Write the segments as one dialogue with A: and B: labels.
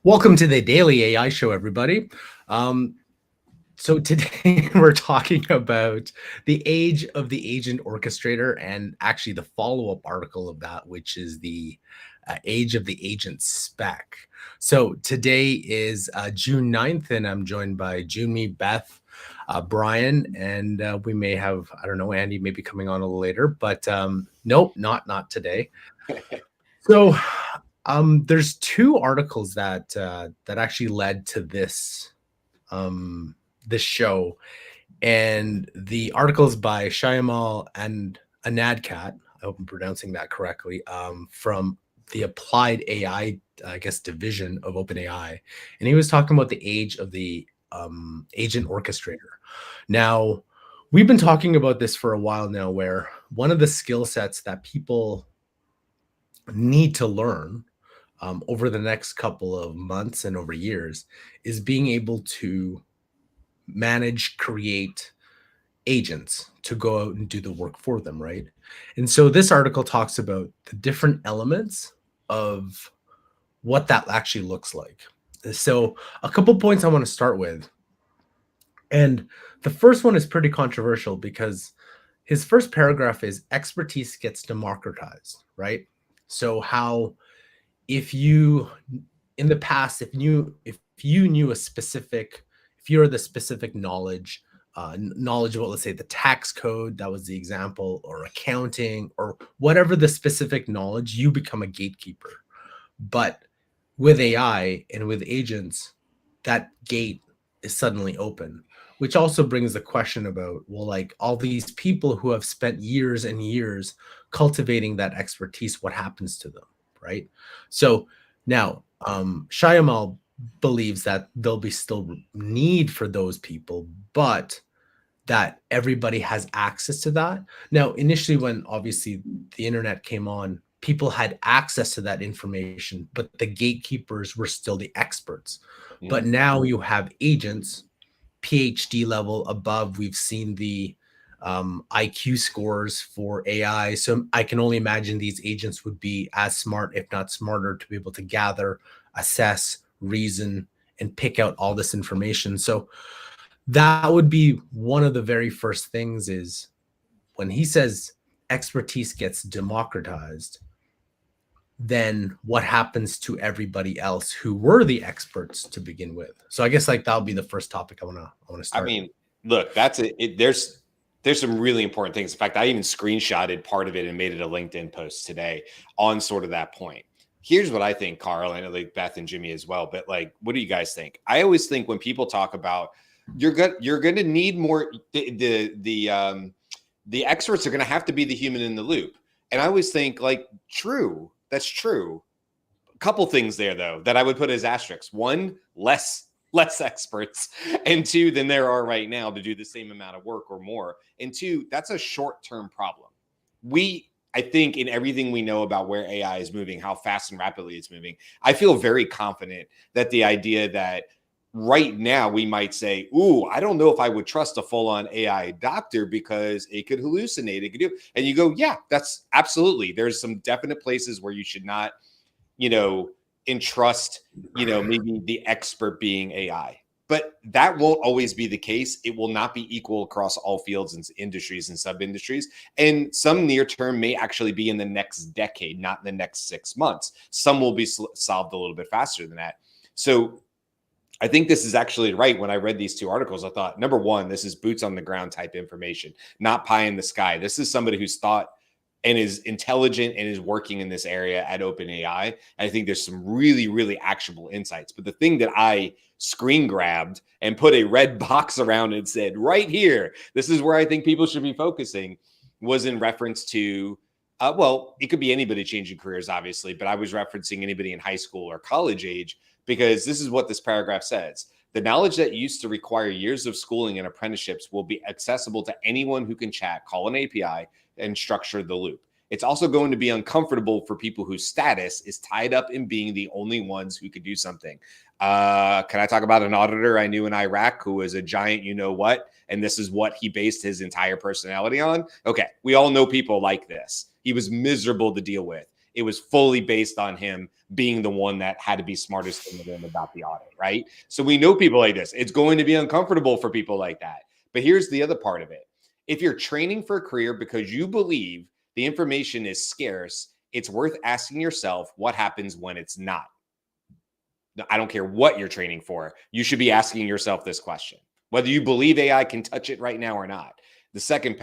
A: Welcome to the Daily AI Show, everybody. Um, so today we're talking about the age of the agent orchestrator and actually the follow-up article of that, which is the age of the agent spec. So today is June 9th, and I'm joined by Junmi, Beth, Brian, and we may have, I don't know, Andy maybe coming on a little later, but nope, not today. So there's two articles that actually led to this show, and the articles by Shyamal and Anadkat. I hope I'm pronouncing that correctly. From the applied AI, I guess, division of OpenAI, and he was talking about the age of the agent orchestrator. Now, we've been talking about this for a while now, where one of the skill sets that people need to learn over the next couple of months and over years is being able to manage, create agents to go out and do the work for them, right? And so this article talks about the different elements of what that actually looks like. So, a couple points I want to start with. And the first one is pretty controversial because his first paragraph is expertise gets democratized, right? So, how if you in the past if you knew a specific if you're the specific knowledge about, let's say, the tax code, that was the example, or accounting, or whatever the specific knowledge, you become a gatekeeper. But with AI and with agents, that gate is suddenly open, which also brings the question about, well, like, all these people who have spent years and years cultivating that expertise, what happens to them, right? So now, Shyamalan believes that there'll be still need for those people, but that everybody has access to that. Now, initially, when obviously the internet came on, people had access to that information, but the gatekeepers were still the experts. But now you have agents, PhD level above. We've seen the IQ scores for AI. So I can only imagine these agents would be as smart, if not smarter, to be able to gather, assess, reason, and pick out all this information. So that would be one of the very first things, is when he says expertise gets democratized, then what happens to everybody else who were the experts to begin with? So I guess, like, that'll be the first topic I want to
B: I
A: start.
B: mean, look, that's it. There's some really important things. In fact, I even screenshotted part of it and made it a LinkedIn post today on sort of that point. Here's what I think, Carl, and like Beth and Jimmy as well. But like, what do you guys think? I always think when people talk about you're going to need more, the experts are going to have to be the human in the loop. And I always think, like, true, that's true. A couple things there though that I would put as asterisks. One, less experts, and two, than there are right now to do the same amount of work or more. And two, that's a short-term problem. I think in everything we know about where AI is moving, how fast and rapidly it's moving, I feel very confident that the idea that right now we might say, ooh, I don't know if I would trust a full-on AI doctor because it could hallucinate, it could do, and you go, yeah, that's absolutely, there's some definite places where you should not, entrust, maybe the expert being AI. But that won't always be the case. It will not be equal across all fields and industries and sub-industries. And some near term may actually be in the next decade, not in the next 6 months. Some will be solved a little bit faster than that. So I think this is actually right. When I read these two articles, I thought, number one, this is boots on the ground type information, not pie in the sky. This is somebody who's thought and is intelligent and is working in this area at OpenAI. And I think there's some really, really actionable insights. But the thing that I screen grabbed and put a red box around and said, right here, this is where I think people should be focusing, was in reference to, well, it could be anybody changing careers, obviously, but I was referencing anybody in high school or college age, because this is what this paragraph says. The knowledge that used to require years of schooling and apprenticeships will be accessible to anyone who can chat, call an API, and structure the loop. It's also going to be uncomfortable for people whose status is tied up in being the only ones who could do something. Can I talk about an auditor I knew in Iraq who was a giant you-know-what, and this is what he based his entire personality on? Okay, we all know people like this. He was miserable to deal with. It was fully based on him being the one that had to be smartest in the room about the audit, right? So we know people like this. It's going to be uncomfortable for people like that. But here's the other part of it. If you're training for a career because you believe the information is scarce, it's worth asking yourself what happens when it's not. I don't care what you're training for. You should be asking yourself this question, whether you believe AI can touch it right now or not. The second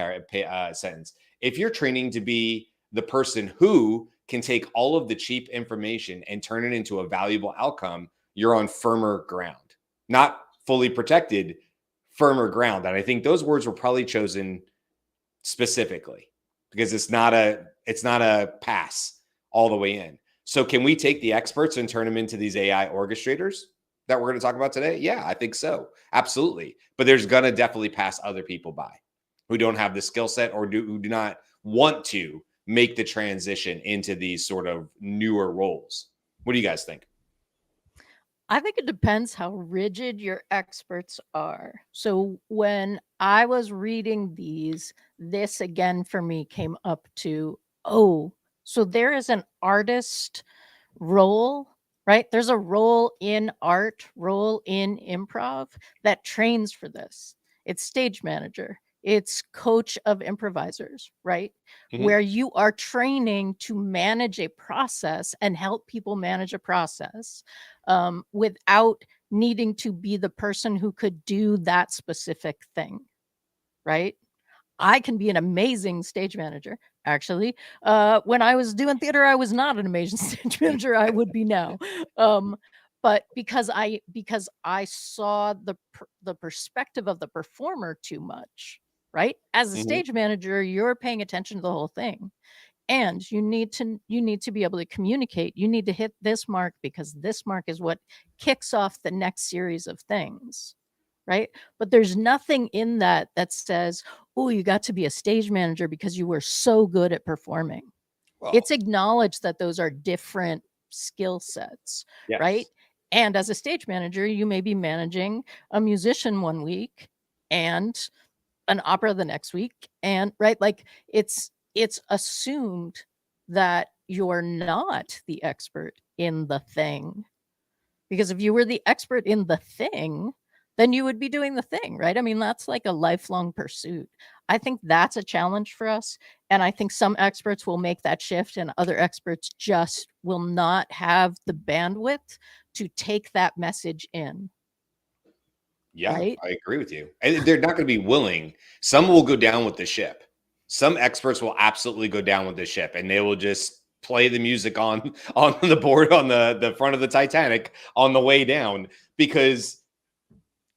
B: sentence, if you're training to be the person who can take all of the cheap information and turn it into a valuable outcome, you're on firmer ground, not fully protected, firmer ground. And I think those words were probably chosen specifically because it's not a pass all the way in. So can we take the experts and turn them into these AI orchestrators that we're going to talk about today? Yeah, I think so. Absolutely. But there's going to definitely pass other people by who don't have the skill set or who do not want to make the transition into these sort of newer roles. What do you guys think?
C: I think it depends how rigid your experts are. So when I was reading these, this again for me came up to, oh, so there is an artist role, right? There's a role in art, role in improv that trains for this. It's stage manager, it's coach of improvisers, right? Where you are training to manage a process and help people manage a process without needing to be the person who could do that specific thing, right? I can be an amazing stage manager. Actually, when I was doing theater, I was not an amazing stage manager. I would be now, but because I saw the perspective of the performer too much. Right, as a stage manager, you're paying attention to the whole thing, and you need to be able to communicate. You need to hit this mark because this mark is what kicks off the next series of things. Right, but there's nothing in that that says, oh, you got to be a stage manager because you were so good at performing.
B: Well,
C: It's acknowledged that those are different skill sets.
B: yes.
C: Right, and as a stage manager, you may be managing a musician one week and an opera the next week, and right, like it's assumed that you're not the expert in the thing, because if you were the expert in the thing, then you would be doing the thing, right? I mean, that's like a lifelong pursuit. I think that's a challenge for us, and I think some experts will make that shift and other experts just will not have the bandwidth to take that message in.
B: Yeah,
C: Right,
B: I agree with you. And they're not going to be willing. Some will go down with the ship. Some experts will absolutely go down with the ship and they will just play the music on on the board on the front of the Titanic on the way down because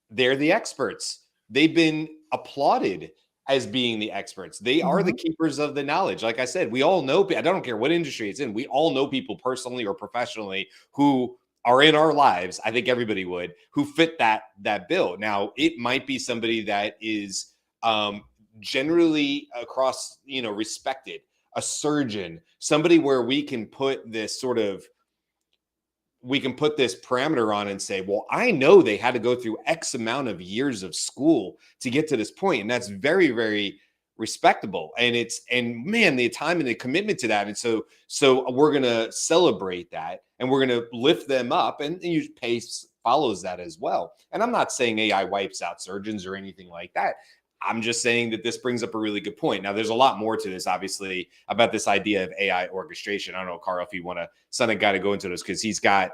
B: they're the experts. They've been applauded as being the experts. They are the keepers of the knowledge. Like I said, we all know, I don't care what industry it's in, we all know people personally or professionally who are in our lives. I think everybody would, who fit that bill. Now, it might be somebody that is generally across, respected, a surgeon, somebody where we can put this parameter on and say, well, I know they had to go through X amount of years of school to get to this point. And that's very, very respectable. And man, the time and the commitment to that. And so we're going to celebrate that and we're going to lift them up, and pace follows that as well. And I'm not saying AI wipes out surgeons or anything like that. I'm just saying that this brings up a really good point. Now, there's a lot more to this, obviously, about this idea of AI orchestration. I don't know, Carl, if you want to, Son of God, to go into this, because he's got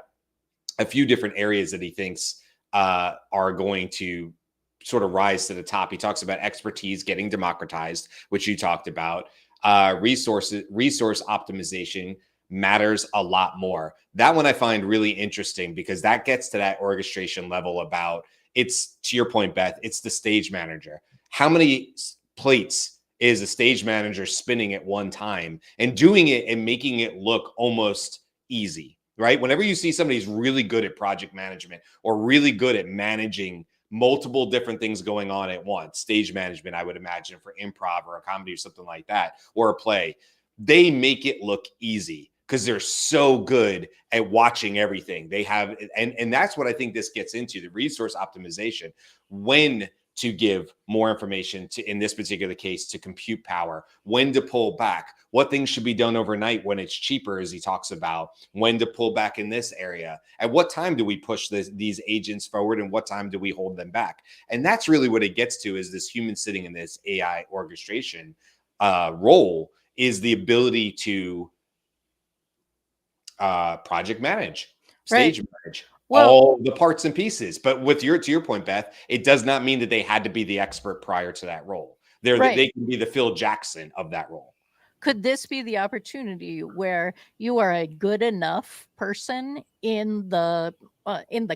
B: a few different areas that he thinks are going to sort of rise to the top. He talks about expertise getting democratized, which you talked about. Resource optimization matters a lot more. That one I find really interesting because that gets to that orchestration level about, it's, to your point, Beth, it's the stage manager. How many plates is a stage manager spinning at one time and doing it and making it look almost easy, right? Whenever you see somebody who's really good at project management or really good at managing multiple different things going on at once, stage management, I would imagine, for improv or a comedy or something like that, or a play, they make it look easy because they're so good at watching everything. They have, and that's what I think this gets into, the resource optimization. When to give more information to, in this particular case, to compute power, when to pull back, what things should be done overnight when it's cheaper, as he talks about, when to pull back in this area, at what time do we push these agents forward, and what time do we hold them back. And that's really what it gets to, is this human sitting in this AI orchestration role, is the ability to project manage, stage manage, all the parts and pieces. But to your point, Beth, it does not mean that they had to be the expert prior to that role. They can be the Phil Jackson of that role.
C: Could this be the opportunity where you are a good enough person in the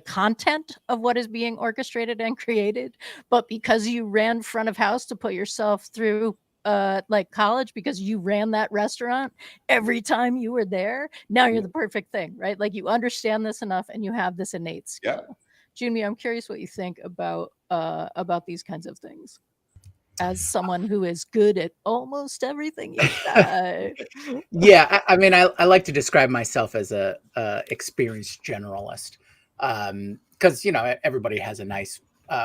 C: content of what is being orchestrated and created, but because you ran front of house to put yourself through like college, because you ran that restaurant every time you were there, now you're the perfect thing, right? Like, you understand this enough and you have this innate skill. Jimmy, I'm curious what you think about these kinds of things, as someone who is good at almost everything you say.
D: Yeah, I mean, I like to describe myself as a experienced generalist, because everybody has a nice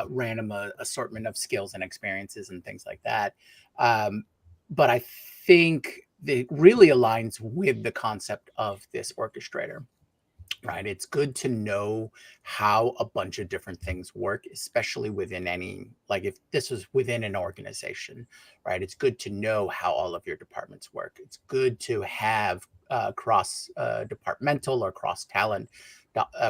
D: random assortment of skills and experiences and things like that. But I think it really aligns with the concept of this orchestrator. Right. It's good to know how a bunch of different things work, especially within if this was within an organization, right? It's good to know how all of your departments work. It's good to have cross departmental or cross talent,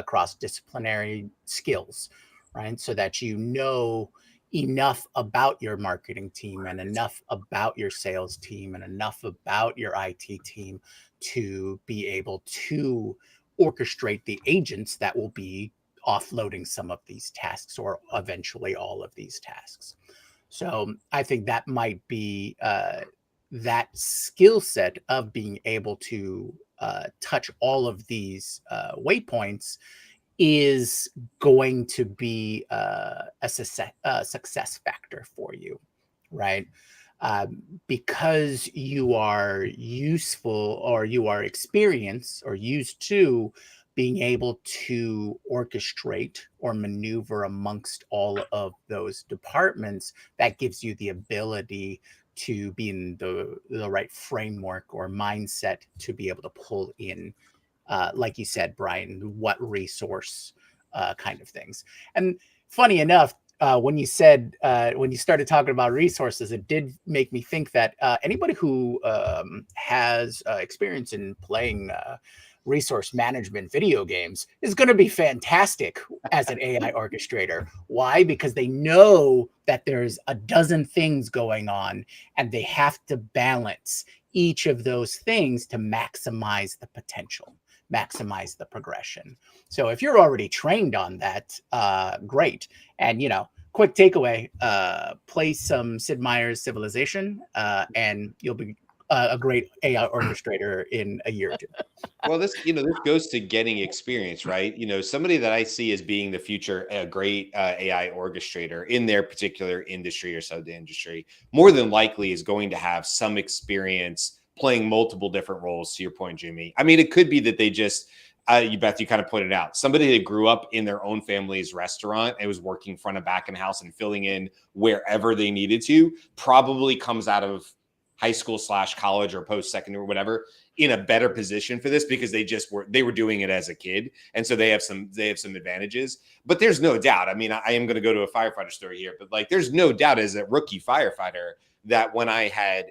D: cross disciplinary skills, right? So that you know enough about your marketing team and enough about your sales team and enough about your IT team to be able to orchestrate the agents that will be offloading some of these tasks, or eventually all of these tasks. So I think that might be that skill set of being able to touch all of these waypoints is going to be a success factor for you, right? Because you are useful, or you are experienced or used to being able to orchestrate or maneuver amongst all of those departments, that gives you the ability to be in the right framework or mindset to be able to pull in, like you said, Brian, what resource kind of things. And funny enough, when you started talking about resources, it did make me think that anybody who has experience in playing resource management video games is going to be fantastic as an AI orchestrator. Why? Because they know that there's a dozen things going on, and they have to balance each of those things to maximize the potential, maximize the progression. So if you're already trained on that, great. And, quick takeaway, play some Sid Meier's Civilization, and you'll be a great AI orchestrator in a year or two.
B: Well, this goes to getting experience, right? Somebody that I see as being the future, a great AI orchestrator in their particular industry or sub-industry, more than likely is going to have some experience playing multiple different roles, to your point, Jimmy. I mean, it could be that they just, Beth, you kind of pointed out, somebody that grew up in their own family's restaurant and was working front and back in house and filling in wherever they needed to, probably comes out of high school / college or post-secondary or whatever in a better position for this, because they were doing it as a kid. And so they have some advantages. But there's no doubt. I mean, I am going to go to a firefighter story here, but like, there's no doubt as a rookie firefighter that when I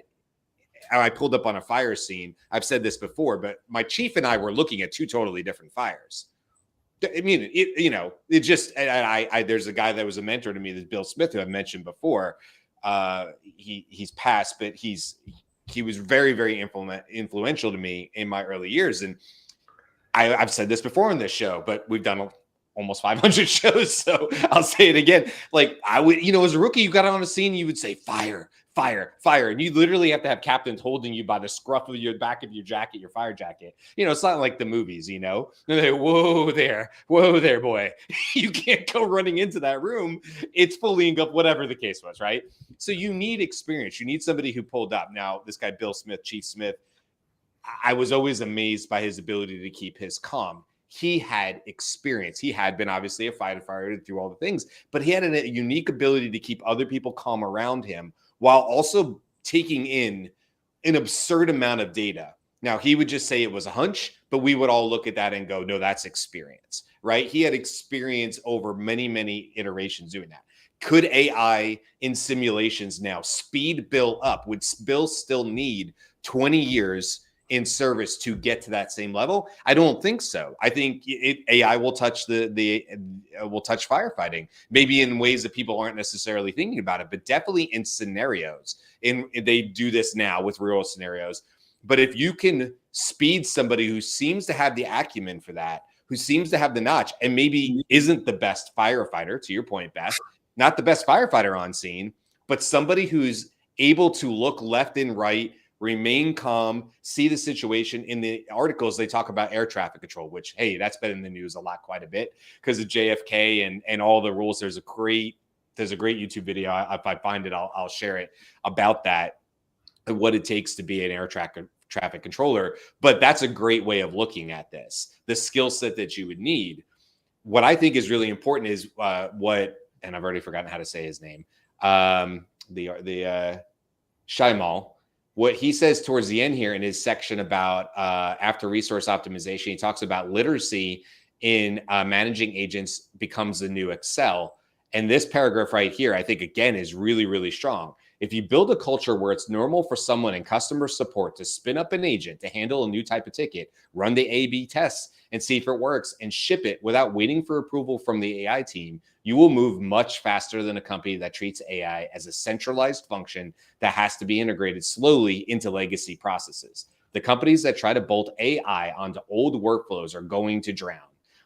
B: pulled up on a fire scene, I've said this before, but my chief and I were looking at two totally different fires. I mean, there's a guy that was a mentor to me, this Bill Smith, who I've mentioned before. He's passed, but he was very, very influential to me in my early years. And I've said this before on this show, but we've done almost 500 shows. So I'll say it again. Like, I would, as a rookie, you got on a scene, you would say fire, fire, fire. And you literally have to have captains holding you by the scruff of your back of your jacket, your fire jacket. It's not like the movies, They're like, whoa there, boy. You can't go running into that room. It's fully engulfed, whatever the case was, right? So you need experience. You need somebody who pulled up. Now, this guy, Bill Smith, Chief Smith, I was always amazed by his ability to keep his calm. he had experience. He had been obviously a firefighter through all the things, but he had a unique ability to keep other people calm around him while also taking in an absurd amount of data. Now, he would just say it was a hunch, but we would all look at that and go, no, that's experience, right? He had experience over many, many iterations doing that. Could AI in simulations now speed Bill up? Would Bill still need 20 years in service to get to that same level? I don't think so. I think AI will touch will touch firefighting, maybe in ways that people aren't necessarily thinking about it, but definitely in scenarios. They do this now with real scenarios. But if you can speed somebody who seems to have the acumen for that, who seems to have the notch, and maybe isn't the best firefighter, to your point, Beth, not the best firefighter on scene, but somebody who's able to look left and right, remain calm, see the situation. In the articles, they talk about air traffic control, which, hey, that's been in the news quite a bit because of JFK and all the rules. There's a great YouTube video. If I find it, I'll share it about that, and what it takes to be an air traffic controller. But that's a great way of looking at this, the skill set that you would need. What I think is really important is and I've already forgotten how to say his name, Shaimal. What he says towards the end here in his section about after resource optimization, he talks about literacy in managing agents becomes the new Excel. And this paragraph right here, I think, again, is really, really strong. If you build a culture where it's normal for someone in customer support to spin up an agent to handle a new type of ticket, run the A/B tests and see if it works, and ship it without waiting for approval from the AI team, you will move much faster than a company that treats AI as a centralized function that has to be integrated slowly into legacy processes. The companies that try to bolt AI onto old workflows are going to drown.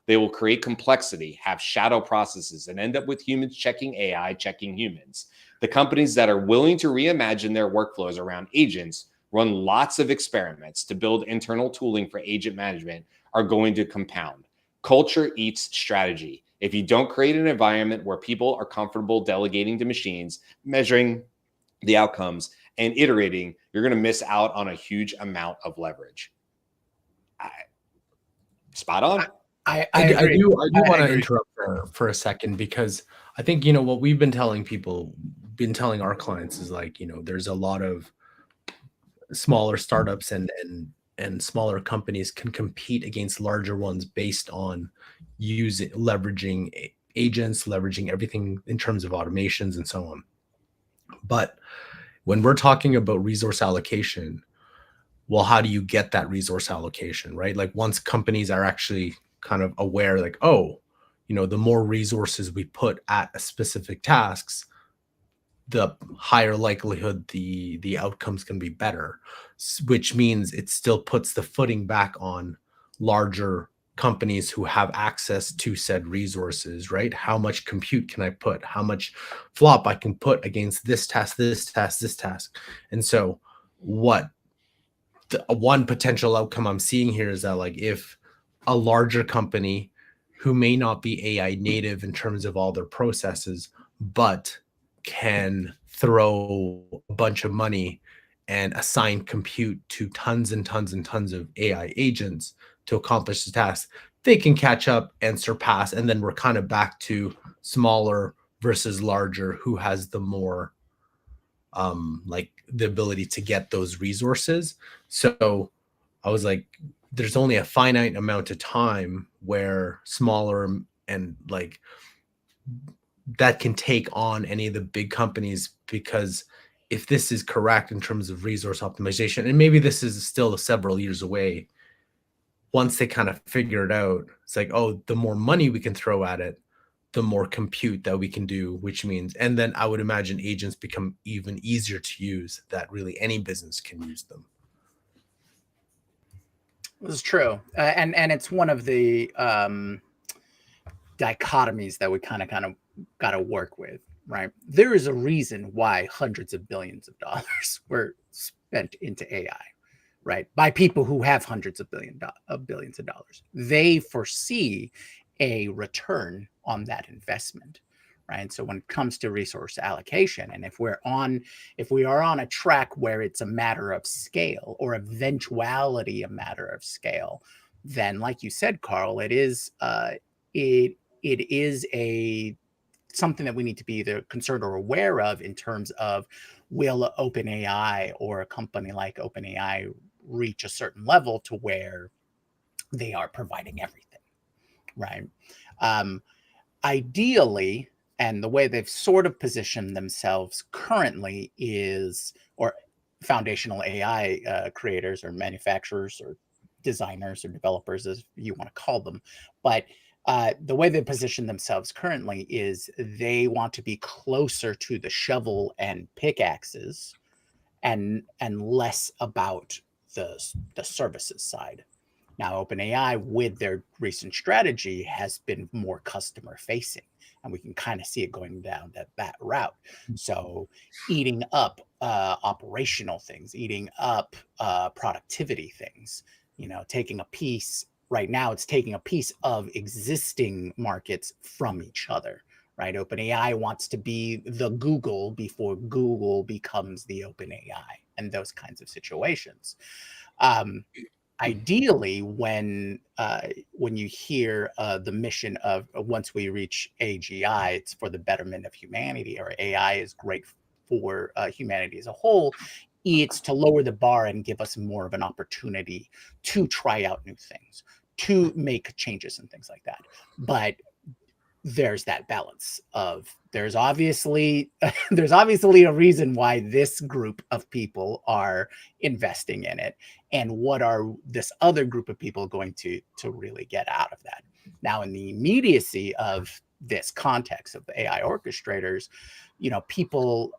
B: They will create complexity, have shadow processes, and end up with humans checking AI, checking humans. The companies that are willing to reimagine their workflows around agents, run lots of experiments to build internal tooling for agent management, are going to compound. Culture eats strategy. If you don't create an environment where people are comfortable delegating to machines, measuring the outcomes, and iterating, you're going to miss out on a huge amount of leverage. Spot on.
A: I do want to interrupt for a second, because I think, what we've been telling our clients is there's a lot of smaller startups and smaller companies can compete against larger ones based on leveraging agents, leveraging everything in terms of automations and so on. But when we're talking about resource allocation, well, how do you get that resource allocation, right? Once companies are actually kind of aware, the more resources we put at a specific tasks, the higher likelihood the outcomes can be better, which means it still puts the footing back on larger companies who have access to said resources, right? How much compute can I put? How much flop I can put against this task, this task, this task? And so one potential outcome I'm seeing here is that if a larger company who may not be AI native in terms of all their processes, but can throw a bunch of money and assign compute to tons and tons and tons of AI agents to accomplish the task, they can catch up and surpass. And then we're kind of back to smaller versus larger, who has the more the ability to get those resources. So I was like, there's only a finite amount of time where smaller and that can take on any of the big companies, because if this is correct in terms of resource optimization, and maybe this is still several years away, once they kind of figure it out, it's the more money we can throw at it, the more compute that we can do, which means, and then I would imagine agents become even easier to use, that really any business can use them.
D: This is true. And it's one of the dichotomies that we kind of got to work with, right? There is a reason why hundreds of billions of dollars were spent into AI, right? By people who have hundreds of billions of dollars. They foresee a return on that investment, right? So when it comes to resource allocation, and if we are on a track where it's a matter of scale, or eventuality a matter of scale, then, like you said, Carl, it is it is a something that we need to be either concerned or aware of in terms of, will OpenAI or a company like OpenAI reach a certain level to where they are providing everything, right? Ideally, and the way they've sort of positioned themselves currently is, or foundational AI creators or manufacturers or designers or developers, as you want to call them, but the way they position themselves currently is they want to be closer to the shovel and pickaxes, and less about the services side. Now, OpenAI, with their recent strategy, has been more customer facing, and we can kind of see it going down that route. So, eating up operational things, eating up productivity things, taking a piece. Right now, it's taking a piece of existing markets from each other. Right? OpenAI wants to be the Google before Google becomes the OpenAI, and those kinds of situations. Ideally, when you hear the mission of once we reach AGI, it's for the betterment of humanity, or AI is great for humanity as a whole. It's to lower the bar and give us more of an opportunity to try out new things, to make changes and things like that. But there's that balance of, there's obviously a reason why this group of people are investing in it, and what are this other group of people going to really get out of that. Now, in the immediacy of this context of the AI orchestrators, people,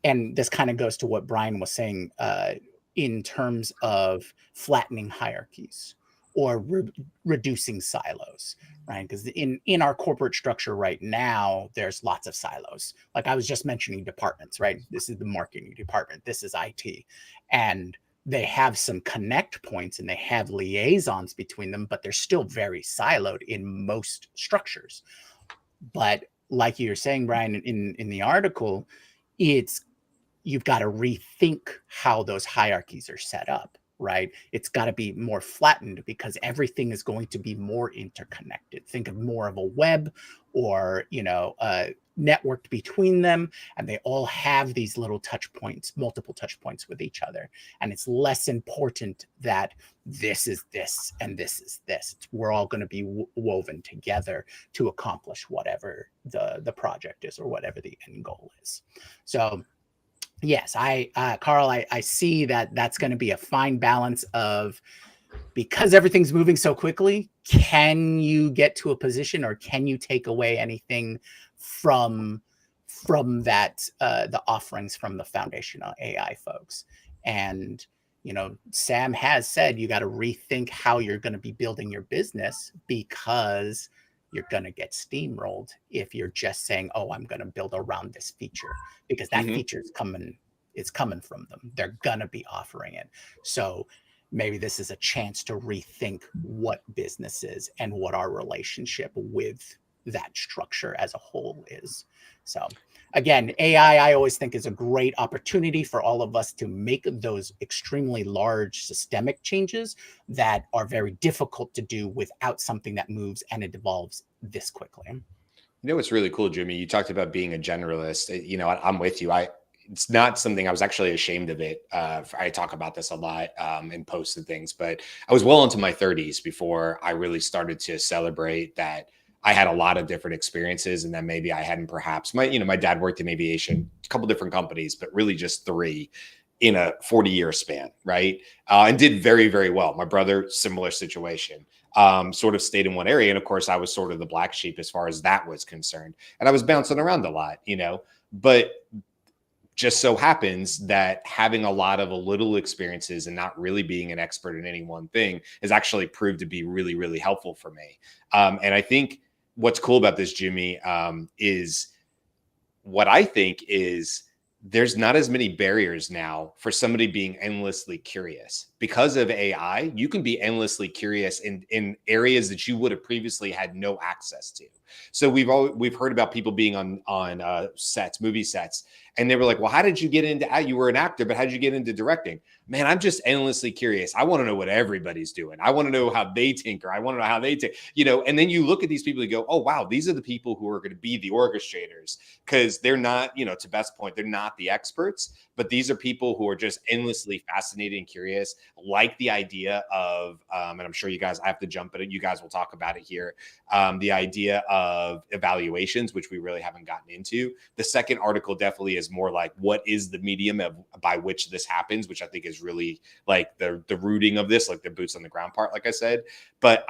D: and this kind of goes to what Brian was saying, in terms of flattening hierarchies or reducing silos, right? Because in our corporate structure right now, there's lots of silos. Like I was just mentioning departments, right? This is the marketing department, this is IT, and they have some connect points and they have liaisons between them, but they're still very siloed in most structures. But like you're saying, Brian, in the article, you've got to rethink how those hierarchies are set up, right? It's got to be more flattened because everything is going to be more interconnected. Think of more of a web, or networked between them, and they all have these little touch points, multiple touch points with each other. And it's less important that this is this and this is this. We're all going to be woven together to accomplish whatever the project is, or whatever the end goal is. So yes, Carl, I see that that's going to be a fine balance of, because everything's moving so quickly, can you get to a position, or can you take away anything from that, the offerings from the foundational AI folks? And, Sam has said you got to rethink how you're going to be building your business, because you're going to get steamrolled if you're just saying, oh, I'm going to build around this feature, because that feature is coming from them. They're going to be offering it. So maybe this is a chance to rethink what business is and what our relationship with that structure as a whole is. So again, AI, I always think, is a great opportunity for all of us to make those extremely large systemic changes that are very difficult to do without something that moves and it evolves this quickly.
B: What's really cool, Jimmy? You talked about being a generalist. I'm with you. It's not something I was actually ashamed of it. I talk about this a lot in posts and things, but I was well into my 30s before I really started to celebrate that I had a lot of different experiences, and that maybe I hadn't perhaps. My dad worked in aviation, a couple different companies, but really just 3 in a 40-year span, right? And did very, very well. My brother, similar situation, sort of stayed in one area. And of course, I was sort of the black sheep as far as that was concerned. And I was bouncing around a lot, but just so happens that having a lot of little experiences and not really being an expert in any one thing has actually proved to be really, really helpful for me. And I think what's cool about this, Jimmy, is what I think is there's not as many barriers now for somebody being endlessly curious. Because of AI, you can be endlessly curious in areas that you would have previously had no access to. So we've heard about people being on sets, movie sets, And they were like, well, how did you get into, you were an actor, but how did you get into directing? Man, I'm just endlessly curious. I want to know what everybody's doing. I want to know how they tinker. I want to know how they take, and then you look at these people and go, oh, wow, these are the people who are going to be the orchestrators, because they're not, to Beth's point, they're not the experts, but these are people who are just endlessly fascinated and curious, like the idea of, and I'm sure you guys, I have to jump at it. You guys will talk about it here. The idea of evaluations, which we really haven't gotten into. The second article definitely is more like, what is the medium by which this happens, which I think is really like the rooting of this, like the boots on the ground part, like I said. But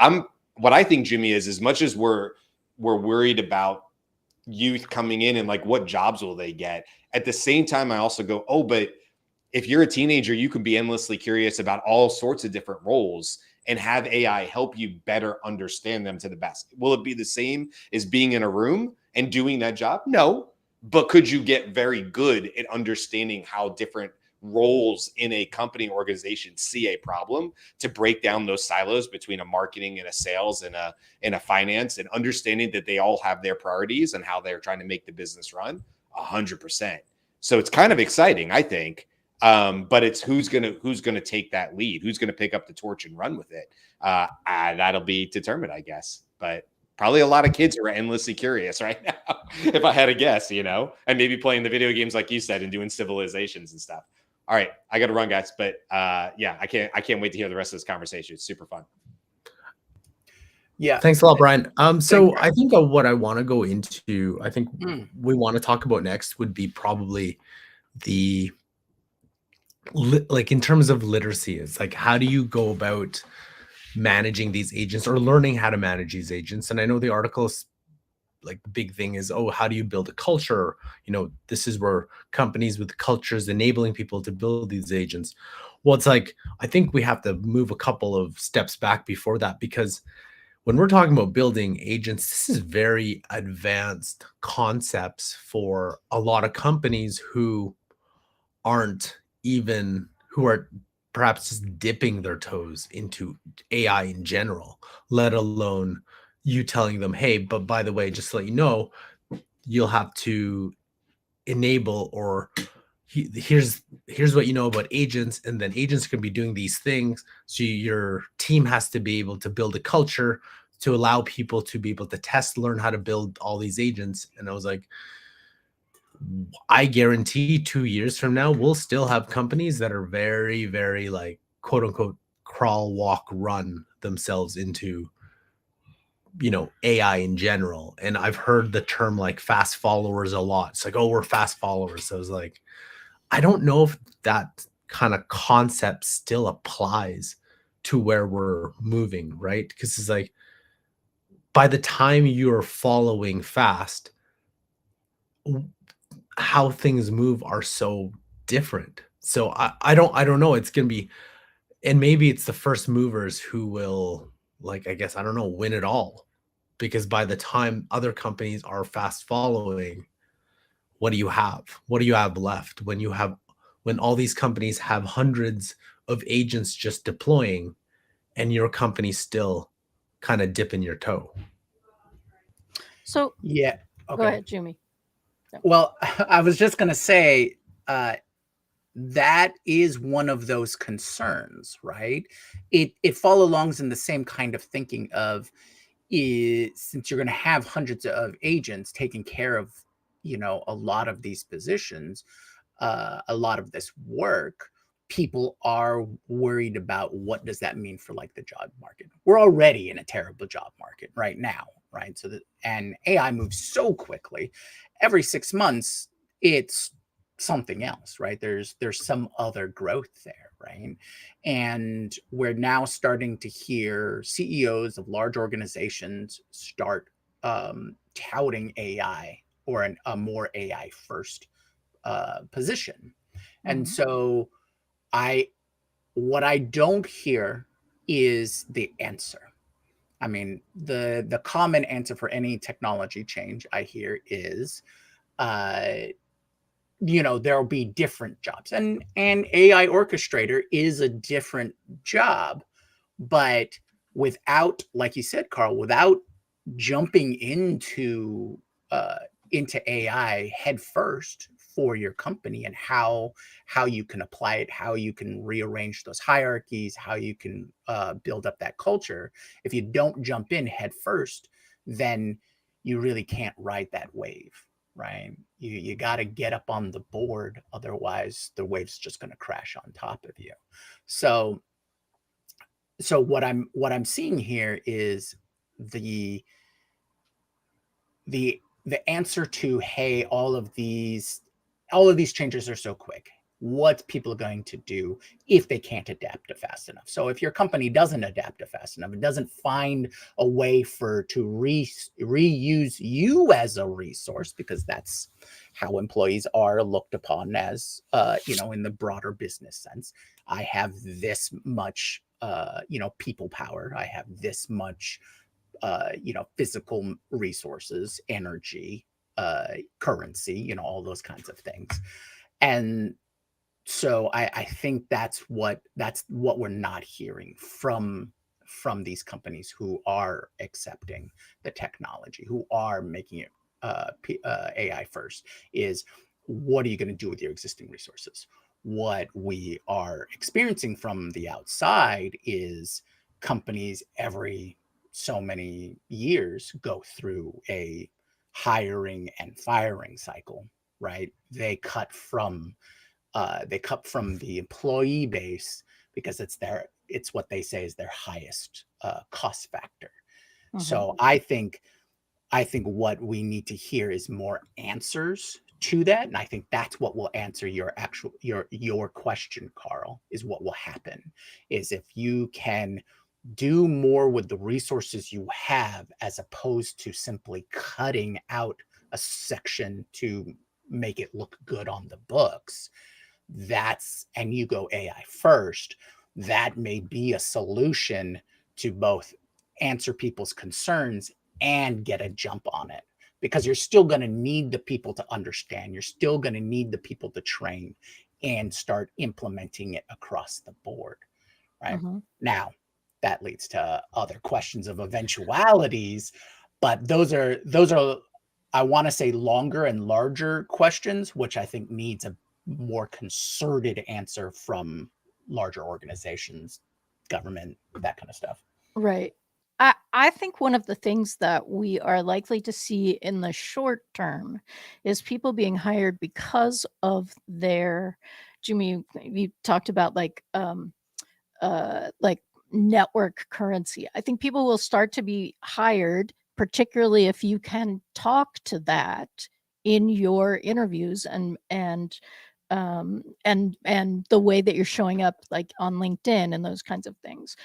B: what I think, Jimmy, is as much as we're worried about youth coming in and like what jobs will they get, at the same time, I also go, oh, but if you're a teenager, you can be endlessly curious about all sorts of different roles and have AI help you better understand them to the best. Will it be the same as being in a room and doing that job? No, but could you get very good at understanding how different roles in a company organization see a problem, to break down those silos between a marketing and a sales and a finance, and understanding that they all have their priorities and how they're trying to make the business run? 100%. So it's kind of exciting, I think. But it's who's gonna take that lead, who's gonna pick up the torch and run with it. That'll be determined, I guess. But probably a lot of kids who are endlessly curious right now, if I had to guess, and maybe playing the video games like you said and doing civilizations and stuff. All right, I got to run, guys. But yeah, I can't wait to hear the rest of this conversation. It's super fun.
D: Yeah.
A: Thanks a lot, Brian. So I think what I want to go into, I think we want to talk about next would be probably the like in terms of literacy. It's like, how do you go about managing these agents or learning how to manage these agents? And I know the articles, like the big thing is, oh, how do you build a culture? This is where companies with cultures enabling people to build these agents. Well, it's like, I think we have to move a couple of steps back before that, because when we're talking about building agents, this is very advanced concepts for a lot of companies who are perhaps just dipping their toes into AI in general, let alone you telling them, hey, but by the way, just to let you know, you'll have to enable, or here's what you know about agents, and then agents can be doing these things. So your team has to be able to build a culture to allow people to be able to test, learn how to build all these agents. And I was like, I guarantee 2 years from now, we'll still have companies that are very, very like quote unquote crawl, walk, run themselves into AI in general. And I've heard the term like fast followers a lot. It's like, oh, we're fast followers. So I was like, I don't know if that kind of concept still applies to where we're moving, right? Because it's like, by the time you're following fast, how things move are so different. So I don't know. It's gonna be, and maybe it's the first movers who will, like, I guess, I don't know, win it all. Because by the time other companies are fast following, what do you have? What do you have left when all these companies have hundreds of agents just deploying, and your company's still kind of dipping your toe?
C: So
D: Yeah.
C: go
D: Okay.
C: ahead, Jimmy.
D: Well, I was just going to say that is one of those concerns, right? It follows in the same kind of thinking of, since you're going to have hundreds of agents taking care of, a lot of these positions, a lot of this work, people are worried about what does that mean for like the job market. We're already in a terrible job market right now, right? And AI moves so quickly. Every 6 months, it's something else, right? There's some other growth there, right? And we're now starting to hear CEOs of large organizations start touting AI, or a more AI first position. And so what I don't hear is the answer. I mean, the common answer for any technology change I hear is, there'll be different jobs, and AI orchestrator is a different job, but without, like you said, Carl, without jumping into AI head first for your company and how you can apply it, how you can rearrange those hierarchies, how you can build up that culture. If you don't jump in head first, then you really can't ride that wave, right? You got to get up on the board, otherwise the wave's just going to crash on top of you. So what I'm seeing here is the answer to, hey, all of these changes are so quick. What people are going to do if they can't adapt it fast enough. So if your company doesn't adapt it fast enough, it doesn't find a way to reuse you as a resource, because that's how employees are looked upon as, in the broader business sense. I have this much, people power. I have this much, physical resources, energy, currency, all those kinds of things. And so I think that's what we're not hearing from these companies who are accepting the technology, who are making it AI first, is what are you going to do with your existing resources? What we are experiencing from the outside is companies every so many years go through a hiring and firing cycle, right? They cut from the employee base because it's what they say is their highest cost factor.
C: Mhm.
D: So I think what we need to hear is more answers to that, and I think that's what will answer your question, Carl. Is what will happen is if you can do more with the resources you have, as opposed to simply cutting out a section to make it look good on the books, and you go AI first, that may be a solution to both answer people's concerns and get a jump on it, because you're still going to need the people to understand. You're still going to need the people to train and start implementing it across the board, right?
C: Mhm.
D: Now, that leads to other questions of eventualities, but those are I want to say longer and larger questions, which I think needs a more concerted answer from larger organizations, government, that kind of stuff.
C: Right. I think one of the things that we are likely to see in the short term is people being hired because of their, Jimmy, you talked about like network currency. I think people will start to be hired, particularly if you can talk to that in your interviews and the way that you're showing up, like on LinkedIn and those kinds of things.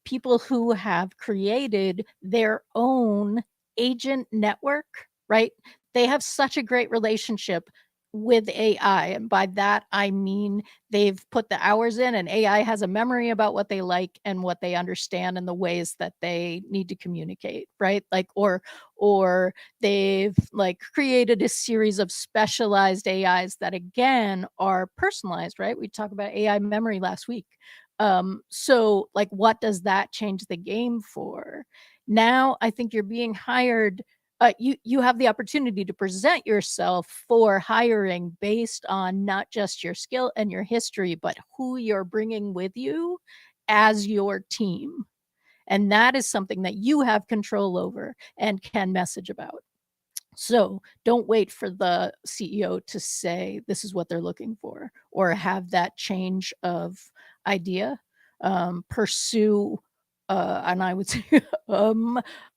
C: People who have created their own agent network, right? They have such a great relationship with AI. And by that, I mean they've put the hours in, and AI has a memory about what they like and what they understand and the ways that they need to communicate, right? Like, or they've like created a series of specialized AIs that again are personalized, right? We talked about AI memory last week. So like, what does that change the game for? Now I think you're being hired, you have the opportunity to present yourself for hiring based on not just your skill and your history, but who you're bringing with you as your team. And that is something that you have control over and can message about. So don't wait for the CEO to say this is what they're looking for, or have that change of idea. Pursue, and I would say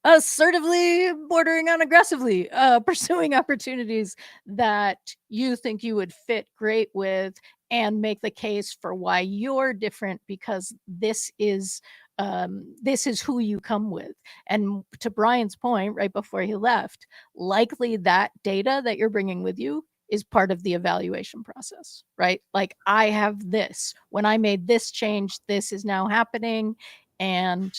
C: assertively, bordering on aggressively, pursuing opportunities that you think you would fit great with, and make the case for why you're different, because this is who you come with. And to Brian's point right before he left, likely that data that you're bringing with you is part of the evaluation process, right? Like, I have this. When I made this change, this is now happening, and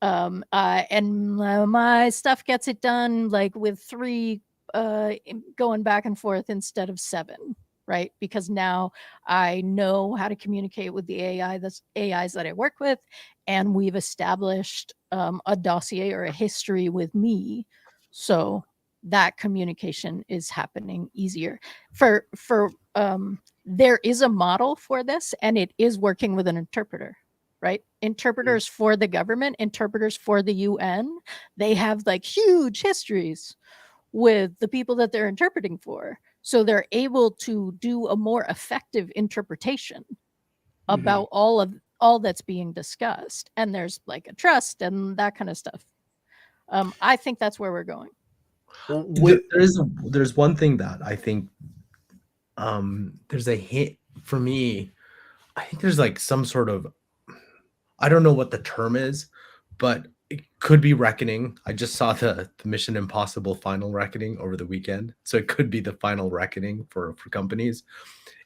C: my stuff gets it done like with 3 going back and forth instead of 7, right? Because now I know how to communicate with the AIs that I work with, and we've established a dossier or a history with me. So that communication is happening easier. There is a model for this, and it is working with an interpreter, right? Interpreters for the government, interpreters for the UN, they have like huge histories with the people that they're interpreting for. So they're able to do a more effective interpretation about all that's being discussed. And there's like a trust and that kind of stuff. I think that's where we're going.
A: There's one thing that I think there's a hint for me. I think there's like some sort of, I don't know what the term is, but it could be reckoning. I just saw the Mission Impossible Final Reckoning over the weekend. So it could be the final reckoning for companies.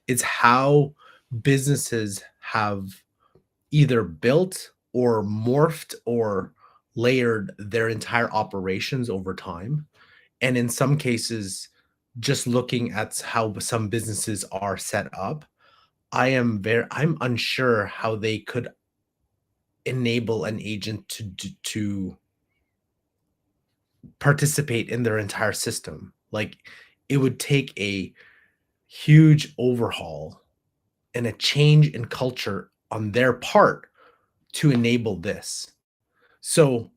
A: It's how businesses have either built or morphed or layered their entire operations over time. And in some cases, just looking at how some businesses are set up, I'm unsure how they could enable an agent to participate in their entire system. Like, it would take a huge overhaul and a change in culture on their part to enable this. So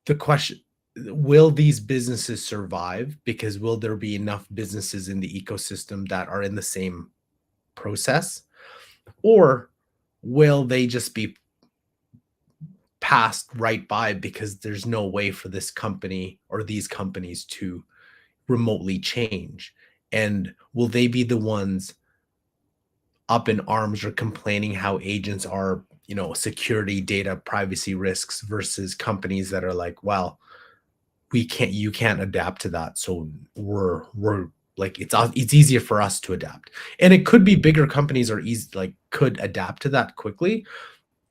A: the question, will these businesses survive? Because will there be enough businesses in the ecosystem that are in the same process? Or will they just be passed right by because there's no way for this company or these companies to remotely change? And will they be the ones up in arms or complaining how agents are, security, data, privacy risks, versus companies that are like, well, you can't adapt to that, so we're like, it's easier for us to adapt. And it could be bigger companies are could adapt to that quickly.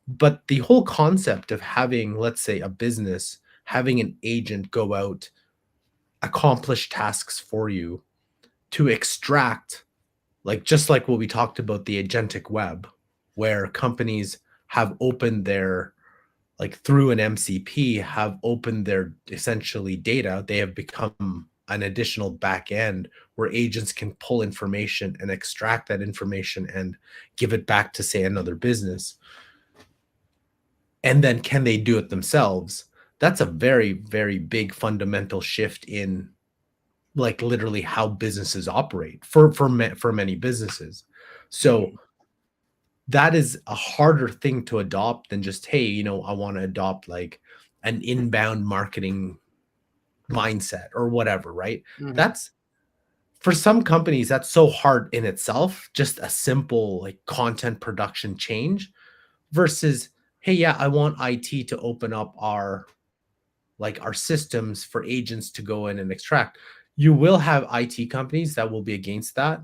A: But the whole concept of having, let's say, a business having an agent go out, accomplish tasks for you to extract, just like what we talked about, the agentic web, where companies have opened their, through an MCP, have opened their essentially data. They have become an additional back end where agents can pull information and extract that information and give it back to, say, another business. And then can they do it themselves? That's a very, very big fundamental shift in literally how businesses operate for many businesses. So that is a harder thing to adopt than just, hey, I want to adopt an inbound marketing mindset or whatever, right? That's, for some companies, that's so hard in itself, just a simple content production change, versus, hey, yeah, I want IT to open up our systems for agents to go in and extract. You will have IT companies that will be against that.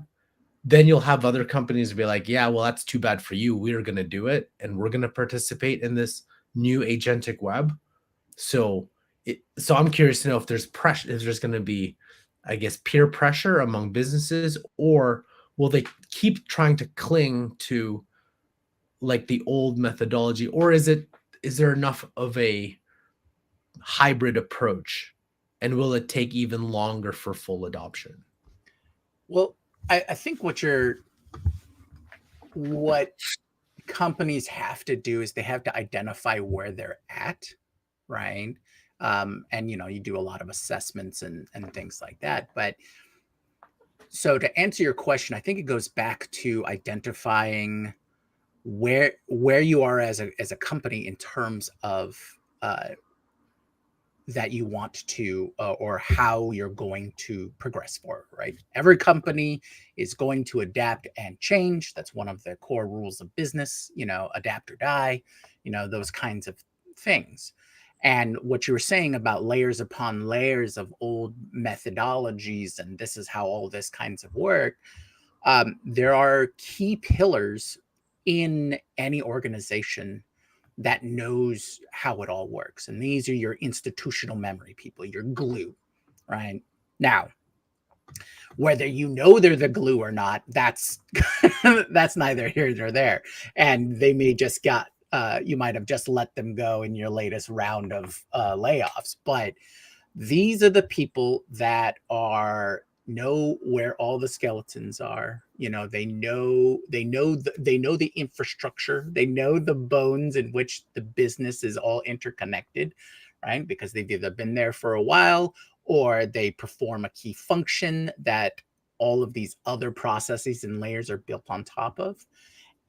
A: Then you'll have other companies be like, yeah, well, that's too bad for you. We're going to do it, and we're going to participate in this new agentic web. So I'm curious to know if there's pressure, if there's going to be, I guess, peer pressure among businesses, or will they keep trying to cling to the old methodology, or is there enough of a hybrid approach, and will it take even longer for full adoption?
D: Well, I think what companies have to do is they have to identify where they're at, right? And you do a lot of assessments and things like that. But so to answer your question, I think it goes back to identifying where you are as a company in terms of that you want to or how you're going to progress forward, right? Every company is going to adapt and change. That's one of the core rules of business, adapt or die, those kinds of things. And what you were saying about layers upon layers of old methodologies, and this is how all this kinds of work, there are key pillars in any organization that knows how it all works. And these are your institutional memory people, your glue, right? Now, whether they're the glue or not, that's that's neither here nor there. And they may just you might have just let them go in your latest round of layoffs. But These are the people that know where all the skeletons are. You know, they know the infrastructure, they know the bones in which the business is all interconnected, right? Because they've either been there for a while or they perform a key function that all of these other processes and layers are built on top of.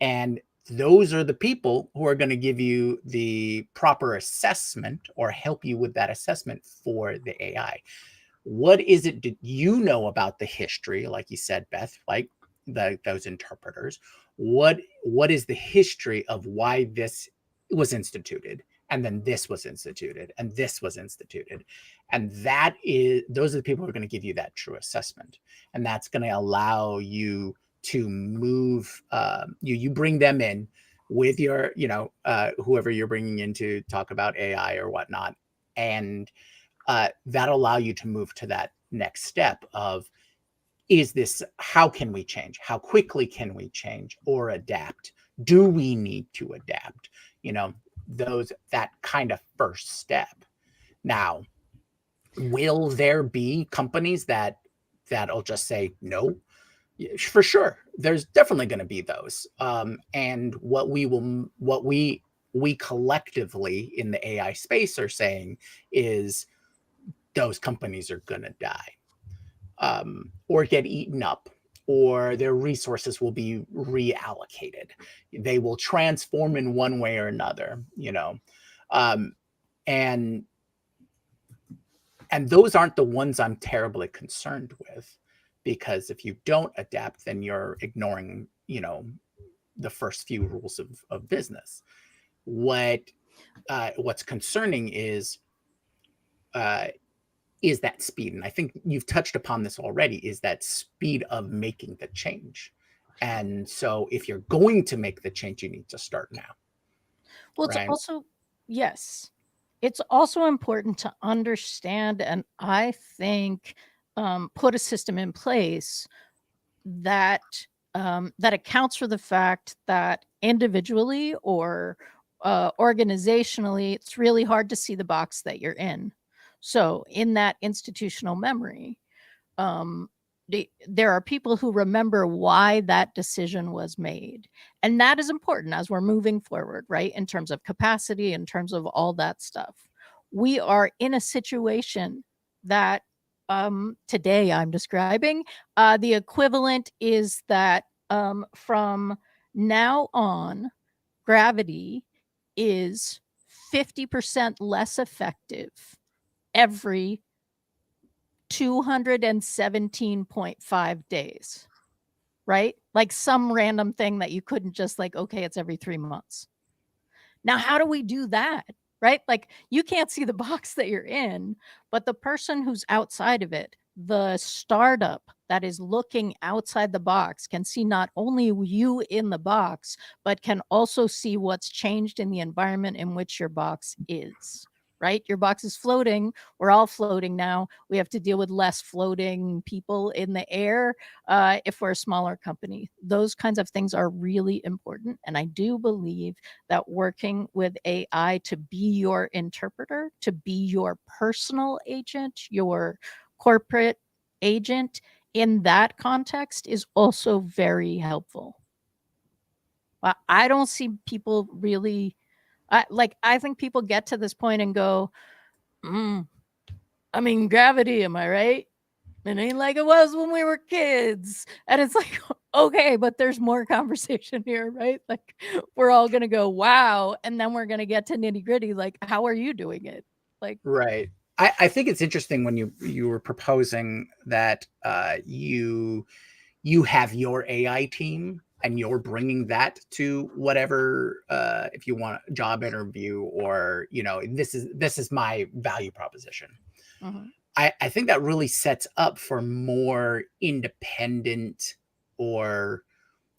D: And those are the people who are going to give you the proper assessment or help you with that assessment for the AI. What is it that you know about the history, like you said, Beth, like those interpreters? What is the history of why this was instituted, and then this was instituted, and this was instituted? And those are the people who are going to give you that true assessment, and that's going to allow you to move. You bring them in with your, whoever you're bringing in to talk about AI or whatnot, and that'll allow you to move to that next step of, how can we change? How quickly can we change or adapt? Do we need to adapt? That kind of first step. Now, will there be companies that'll just say no? For sure, there's definitely going to be those. And what we collectively in the AI space are saying is those companies are going to die, or get eaten up, or their resources will be reallocated. They will transform in one way or another, and those aren't the ones I'm terribly concerned with, because if you don't adapt, then you're ignoring, the first few rules of business. What's concerning is that speed. And I think you've touched upon this already, is that speed of making the change. And so if you're going to make the change, you need to start now.
C: Well,
D: right?
C: It's also, yes, it's also important to understand, and I think put a system in place that that accounts for the fact that individually or organizationally, it's really hard to see the box that you're in. So in that institutional memory, there are people who remember why that decision was made. And that is important as we're moving forward, right? In terms of capacity, in terms of all that stuff. We are in a situation that today I'm describing. The equivalent is that from now on, gravity is 50% less effective every 217.5 days, right? Like some random thing that you couldn't just like, okay, it's every 3 months. Now, how do we do that? Right? Like you can't see the box that you're in, but the person who's outside of it, the startup that is looking outside the box, can see not only you in the box, but can also see what's changed in the environment in which your box is. Right? Your box is floating. We're all floating now. We have to deal with less floating people in the air if we're a smaller company. Those kinds of things are really important. And I do believe that working with AI to be your interpreter, to be your personal agent, your corporate agent in that context is also very helpful. I don't see people really, I think people get to this point and go, I mean, gravity, am I right? It ain't like it was when we were kids. And it's like, okay, but there's more conversation here, right? Like we're all going to go, wow. And then we're going to get to nitty gritty. Like, how are you doing it? Like,
D: right. I think it's interesting when you were proposing that you have your AI team and you're bringing that to whatever, if you want a job interview, or, this is my value proposition. I think that really sets up for more independent or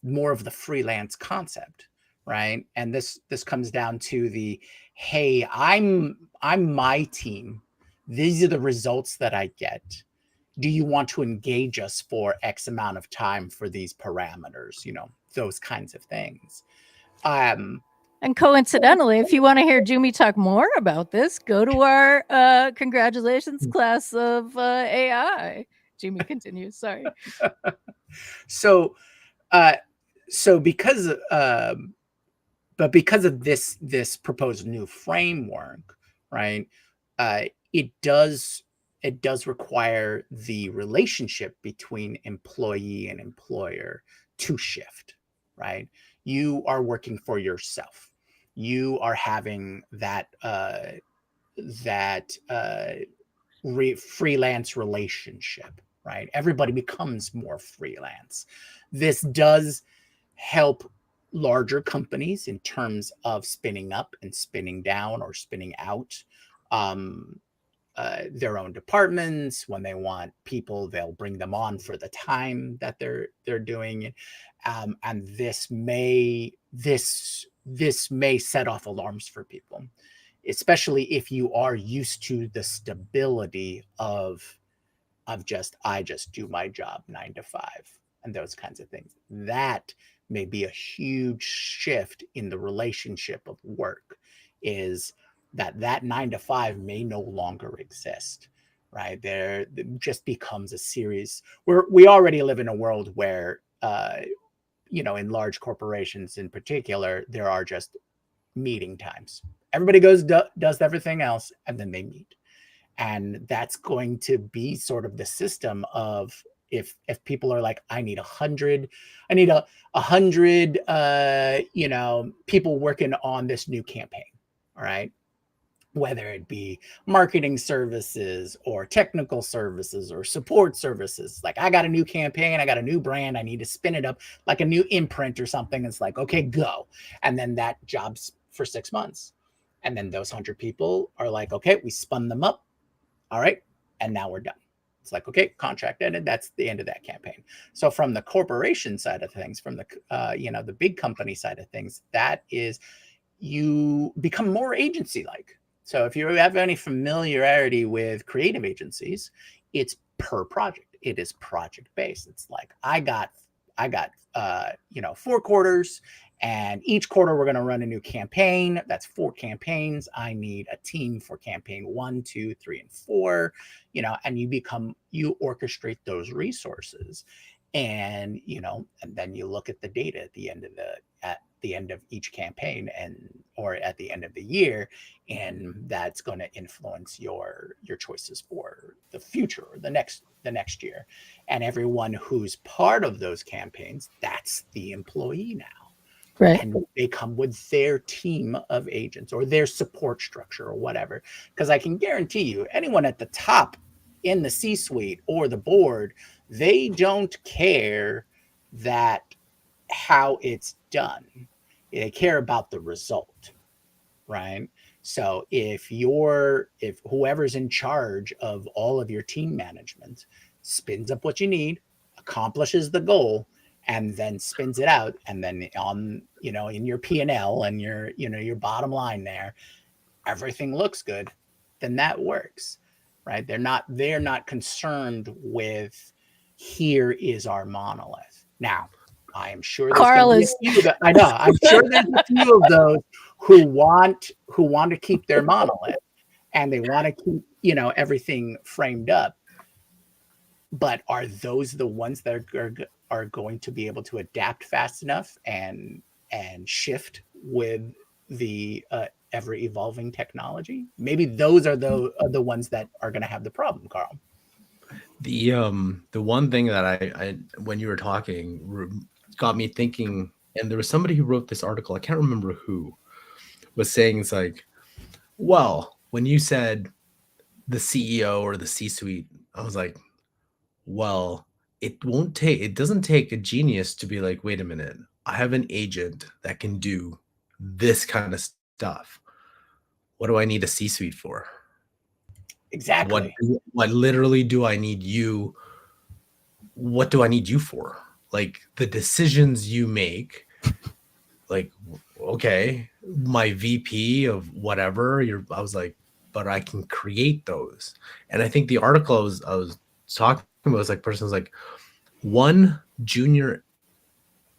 D: more of the freelance concept, right? And this comes down to the, hey, I'm my team. These are the results that I get. Do you want to engage us for X amount of time for these parameters? Those kinds of things.
C: And coincidentally, if you want to hear Jumi talk more about this, go to our congratulations class of AI. Jumi continues. Sorry.
D: So, so because, but because of this proposed new framework, right? It does require the relationship between employee and employer to shift, right? You are working for yourself. You are having that freelance relationship, right? Everybody becomes more freelance. This does help larger companies in terms of spinning up and spinning down or spinning out their own departments. When they want people, they'll bring them on for the time that they're doing it, and this may set off alarms for people, especially if you are used to the stability of I just do my job 9 to 5 and those kinds of things. That may be a huge shift in the relationship of work, is that 9 to 5 may no longer exist, right? There it just becomes a series where we already live in a world where in large corporations in particular, there are just meeting times. Everybody goes, does everything else, and then they meet. And that's going to be sort of the system of, if people are like, I need 100 people working on this new campaign, all right, whether it be marketing services or technical services or support services. Like, I got a new campaign, I got a new brand, I need to spin it up like a new imprint or something. It's like, okay, go. And then that job's for 6 months. And then those 100 people are like, okay, we spun them up. All right. And now we're done. It's like, okay, contract ended. That's the end of that campaign. So from the corporation side of things, from the, the big company side of things, that is, you become more agency-like. So if you have any familiarity with creative agencies, it's per project. It is project-based. It's like, I got 4 quarters, and each quarter we're going to run a new campaign. That's 4 campaigns. I need a team for campaign 1, 2, 3, and 4, and you orchestrate those resources. And, and then you look at the data at the end of each campaign, or at the end of the year, and that's going to influence your choices for the future, or the next year. And everyone who's part of those campaigns, that's the employee now.
C: Right.
D: And they come with their team of agents or their support structure or whatever. Because I can guarantee you, anyone at the top in the C-suite or the board, they don't care how it's done. They care about the result, right? So if whoever's in charge of all of your team management spins up what you need, accomplishes the goal, and then spins it out, and then on, in your P&L and your bottom line there, everything looks good, then that works, right? They're not concerned with, here is our monolith. Now, I am sure
C: Carl is.
D: I know. I'm sure there's a few of those who want to keep their monolith, and they want to keep everything framed up. But are those the ones that are going to be able to adapt fast enough and shift with the ever evolving technology? Maybe those are the ones that are going to have the problem, Carl.
A: The one thing that I when you were talking got me thinking, and there was somebody who wrote this article, I can't remember who, was saying, it's like, well, when you said the CEO or the C-suite, I was like, well, it doesn't take a genius to be like, wait a minute, I have an agent that can do this kind of stuff. What do I need a C-suite for?
D: Exactly.
A: What literally do I need you? What do I need you for? Like, the decisions you make, like, okay, my VP of whatever, I was like, but I can create those. And I think the article I was talking about was like, person's like, one junior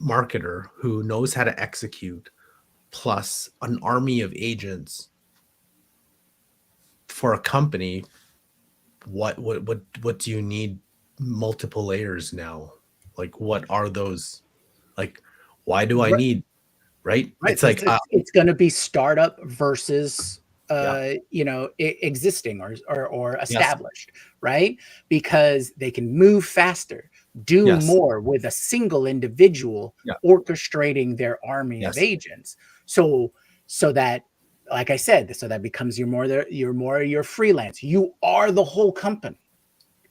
A: marketer who knows how to execute plus an army of agents for a company, what do you need multiple layers now? Like, what are those? Like, why do I need, right?
D: Right.
A: It's like,
D: It's going to be startup versus
A: yeah,
D: existing or
A: yes,
D: established, right? Because they can move faster, do
A: yes,
D: more with a single individual
A: yeah,
D: orchestrating their army of
A: yes,
D: agents. So that, like I said, so that becomes your freelance. You are the whole company.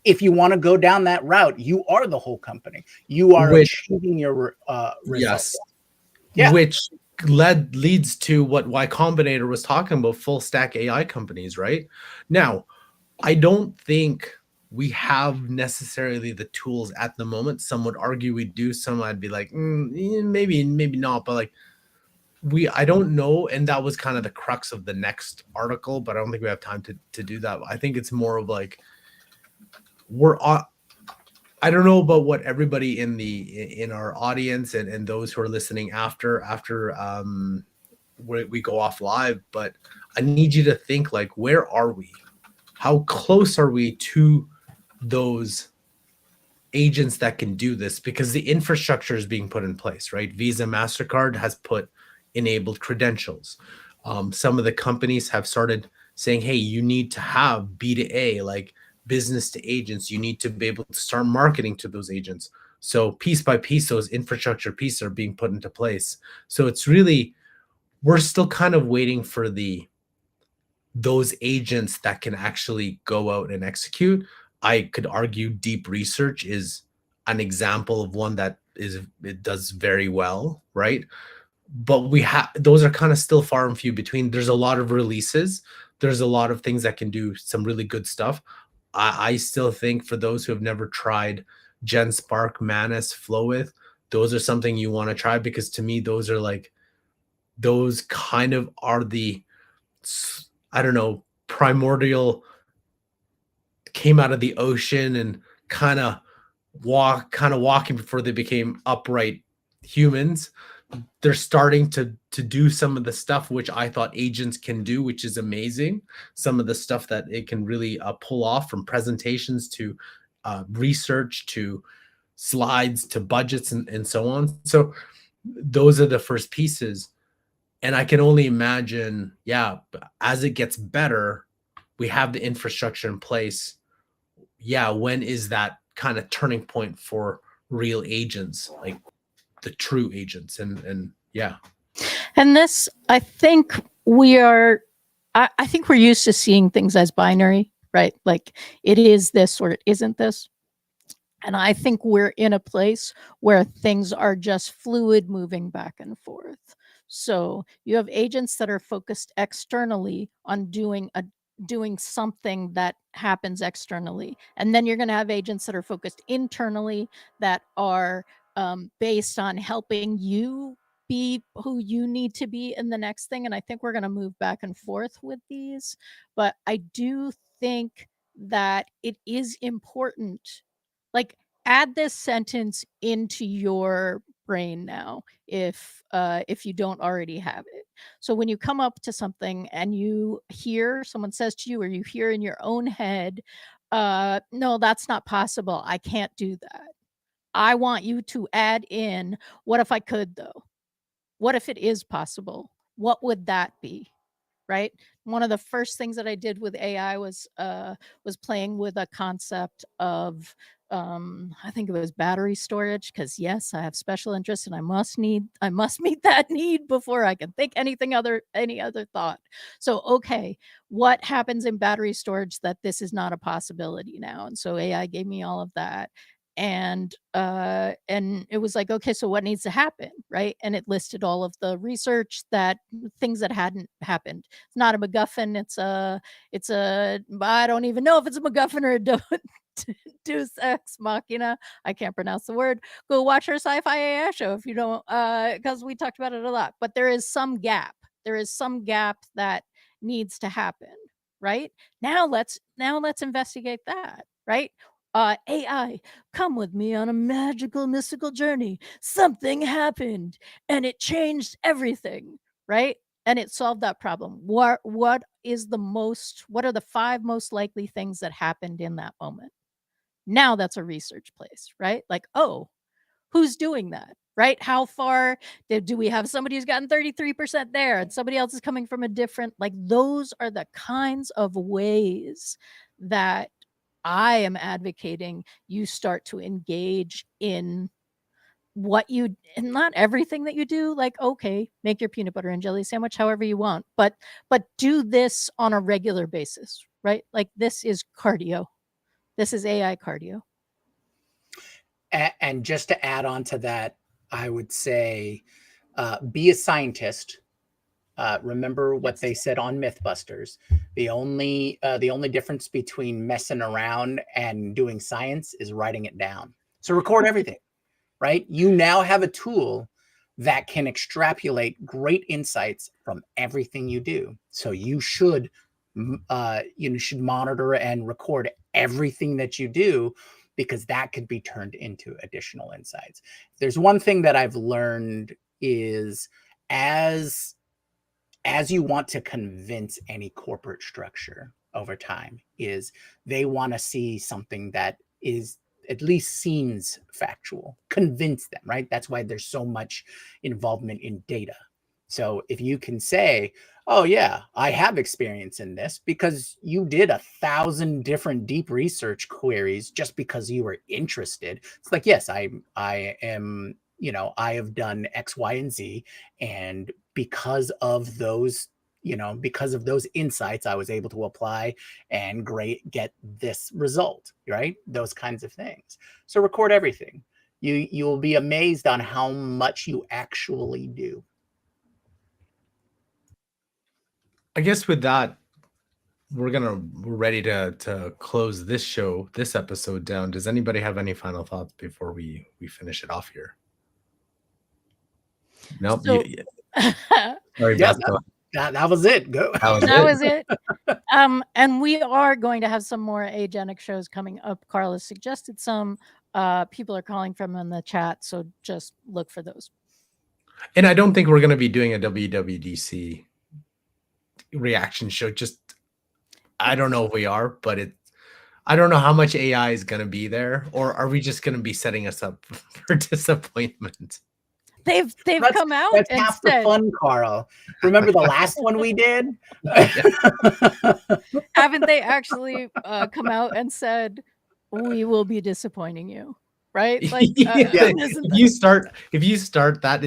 D: If you want to go down that route, you are the whole company. You are
A: which,
D: achieving your results.
A: yes,
D: Yeah.
A: which leads to what Y Combinator was talking about, full stack AI companies, right? Now, I don't think we have necessarily the tools at the moment. Some would argue we do. Some I'd be like, maybe not. But like, I don't know. And that was kind of the crux of the next article. But I don't think we have time to do that. I think it's more of like, I don't know about what everybody in our audience and those who are listening after we go off live, but I need you to think, like, where are we? How close are we to those agents that can do this? Because the infrastructure is being put in place, right? Visa, MasterCard has put enabled credentials. Some of the companies have started saying, hey, you need to have B to A, like business to agents. You need to be able to start marketing to those agents. So piece by piece, those infrastructure pieces are being put into place. So it's really, we're still kind of waiting for those agents that can actually go out and execute. I could argue deep research is an example of one that it does very well, right? But we have, those are kind of still far and few between. There's a lot of releases. There's a lot of things that can do some really good stuff. I still think for those who have never tried GenSpark, Manus, Flowith, those are something you want to try, because to me, those are like, those kind of are the, I don't know, primordial, came out of the ocean and kind of walking before they became upright humans. They're starting to do some of the stuff which I thought agents can do, which is amazing. Some of the stuff that it can really pull off, from presentations to research to slides to budgets and so on. So those are the first pieces. And I can only imagine, yeah, as it gets better, we have the infrastructure in place. Yeah, when is that kind of turning point for real agents, like the true agents? And yeah.
C: And this, I think I think we're used to seeing things as binary, right? Like it is this or it isn't this. And I think we're in a place where things are just fluid, moving back and forth. So you have agents that are focused externally on doing something that happens externally, and then you're going to have agents that are focused internally, that are based on helping you be who you need to be in the next thing. And I think we're going to move back and forth with these, but I do think that it is important, like, add this sentence into your brain now, if you don't already have it. So when you come up to something and you hear someone says to you, or you hear in your own head, no, that's not possible, I can't do that, I want you to add in, what if I could though? What if it is possible? What would that be? Right? One of the first things that I did with AI was playing with a concept of, I think it was battery storage, because yes, I have special interest and I must meet that need before I can think any other thought. So okay, what happens in battery storage that this is not a possibility now? And so AI gave me all of that. And it was like, okay, so what needs to happen, right? And it listed all of the research, that things that hadn't happened. It's not a MacGuffin. It's a I don't even know if it's a MacGuffin or a Deus Ex Machina. I can't pronounce the word. Go watch our Sci-Fi AI show if you don't, because we talked about it a lot. But there is some gap. There is some gap that needs to happen, right? Now let's investigate that, right? AI, come with me on a magical, mystical journey. Something happened and it changed everything. right? And it solved that problem. What are the 5 most likely things that happened in that moment? Now that's a research place, right? Like, oh, who's doing that, right? How far do we have somebody who's gotten 33% there and somebody else is coming from a different, like, those are the kinds of ways that I am advocating you start to engage in what you, and not everything that you do, like, okay, make your peanut butter and jelly sandwich however you want, but do this on a regular basis, right? Like, this is cardio. This is AI cardio.
D: And just to add on to that, I would say be a scientist. Remember what they said on Mythbusters. The only difference between messing around and doing science is writing it down. So record everything, right? You now have a tool that can extrapolate great insights from everything you do. So you should monitor and record everything that you do, because that could be turned into additional insights. There's one thing that I've learned is, as you want to convince any corporate structure over time, is they want to see something that is at least seems factual. Convince them, right? That's why there's so much involvement in data. So if you can say, oh yeah, I have experience in this because you did 1,000 different deep research queries just because you were interested. It's like, yes, I am, I have done X, Y, and Z. And because of those, because of those insights, I was able to apply and get this result, right? Those kinds of things. So record everything. You'll be amazed on how much you actually do.
A: I guess with that, we're ready to close this episode down. Does anybody have any final thoughts before we finish it off here? Nope.
C: So,
A: Sorry,
D: yeah,
A: Beth,
D: that was it. Go.
C: That was it. And we are going to have some more Agenic shows coming up. Carla suggested some. People are calling from in the chat, so just look for those.
A: And I don't think we're going to be doing a WWDC reaction show. Just, I don't know if we are, but I don't know how much AI is going to be there, or are we just going to be setting us up for disappointment?
C: They've come out
D: that's
C: and
D: half
C: said,
D: the fun, Carl. Remember the last one we did?
C: Haven't they actually come out and said, we will be disappointing you? Right? Like,
A: if you start, that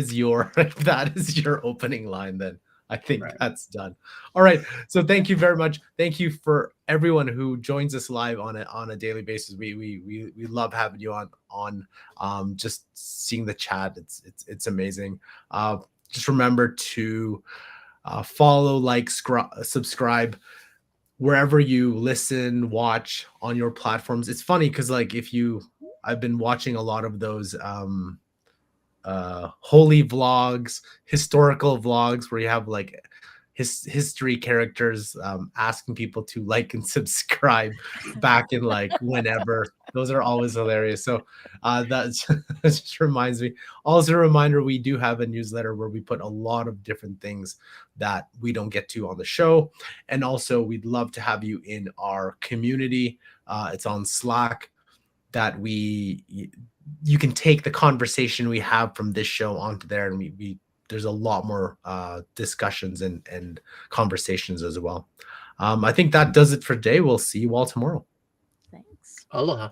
A: is your opening line, then I think that's done. All right. So thank you very much. Thank you for everyone who joins us live on a daily basis. We love having you on just seeing the chat. It's amazing. Just remember to follow, like, subscribe wherever you listen, watch on your platforms. It's funny because, like, I've been watching a lot of those holy vlogs, historical vlogs, where you have like history characters asking people to like and subscribe back in like whenever. Those are always hilarious. So that just reminds me. Also a reminder, we do have a newsletter where we put a lot of different things that we don't get to on the show. And also we'd love to have you in our community. It's on Slack, that you can take the conversation we have from this show onto there, and we there's a lot more discussions and conversations as well. I think that does it for today. We'll see you all tomorrow.
C: Thanks.
D: Aloha.